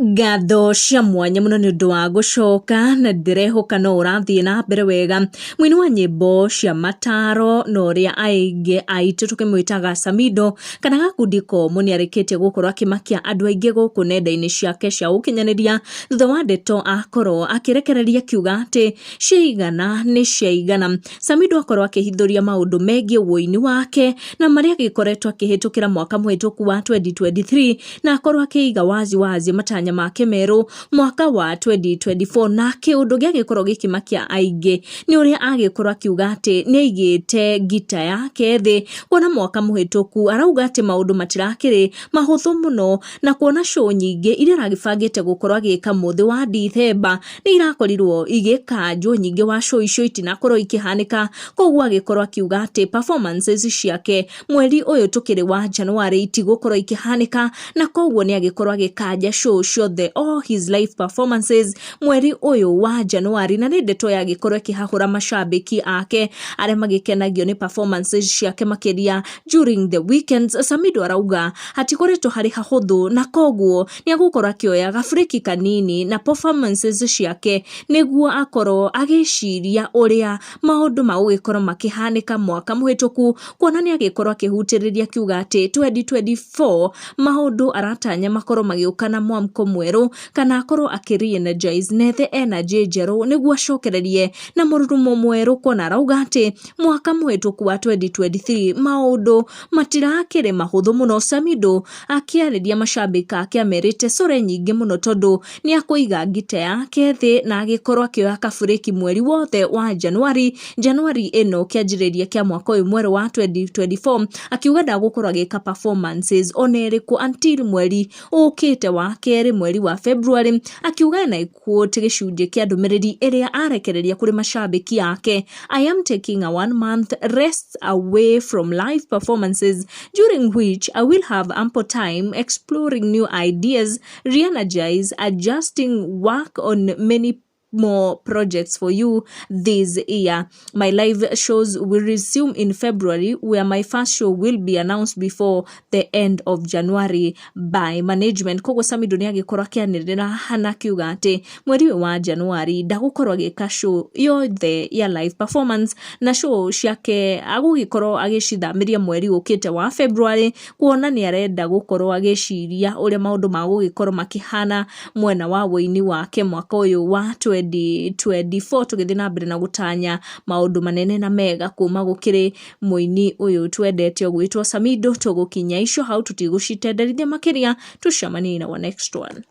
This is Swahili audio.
Ngatho cia mwanya muno ni undu wa gucoka na ndirehoka no urathie na mbere wega mwini wa nyimbo cia mataro no ria aingi aitu tukimwitaga Samidoh kana gakundi komu ni arikitie gukorwo akimakia andu aingi guku nenda-ini ciake cia ukinyaniria thutha wa Ndeto akorwo akirekereria kiuga ati ciigana ni ciigana. Samidoh akorwo akihithuria maundu megie woini wake na maria gikoretwo akihitukira mwaka muhituku wa 2023 na akorwo akiiga wazi matanya make meru mwaka wa 2024 na kiundu giagikorwo gikimakia aingi ni uria agikorwo akiuga ati ni aigite gita yake thi kuona mwaka muhituku arauga ati maundu matirakiri mahuthu muno na kuona show nyingi iria aragibangite gukorwo agika muthi wa Dithemba ni irakorirwo igikanjwo nyingi wa show icio itinakorwo ikihanika koguo agikorwo akiuga ati performances ciake mweri uyu tukiri wa January itigukorwo ikihanika na koguo ni agikorwo agikanja show the all his life performances mweri uyu wa January na Ndeto yagikorwo ikihahura mashabiki ake aria magikenagio ni performances ciake makiria during the weekends. Samidoh arauga hatikoretwo hari hahuthu na koguo ni agukorwo akioya gafriki kanini na performances ciake niguo akorwo agiciria uria maundu magugikorwo makihanika mwaka muhituku kuona ni agikorwo akihutiriria kiuga ati 2024 maundu aratanya makorwo magiukana mwamko Mweru kana akorwo akireenergize nethe energy njeru niguo acokererie na mururumo mweru kuona arauga ati mwaka muhituku wa 2023 maundu matirakire mahuthu muno. Samidoh akiariria mashabiki ake amerite core nyingi muno tondu ni akuiga gita yake thi na agikorwo akioya kafuriki mweri wothe wa January eno kianjiriria kia mwaka uyu mweru wa 2024 akiuga ndagukorwo agika performances oneriku until mweri ukite wa keri mweri wa February akiuga na quote gicunje kia ndumiriri iria arekereria kuri mashabiki yake. I am taking a 1 month rest away from live performances during which I will have ample time exploring new ideas, re-energize, adjusting, work on many more projects for you this year. My live shows will resume in February where my first show will be announced before the end of January by management. Koguo Samidoh ni agikorwo akianirira hana kiuga ati mweri wa January ndagukorwo agika show yothe ya live performance na show ciake agugikorwo agicithamiria mweri ukite wa February kuona ni arenda gukorwo agiciria uria maundu magugikorwo makihana mwena wa woini wake mwaka uyu wa 2024 tugithi na mbere na gutanya maundu manene na mega kuma gukiri muini uyu twendete gwitwo Samidoh tugukinya icio hau tutigucitenderithia makiria tucemanie na next one.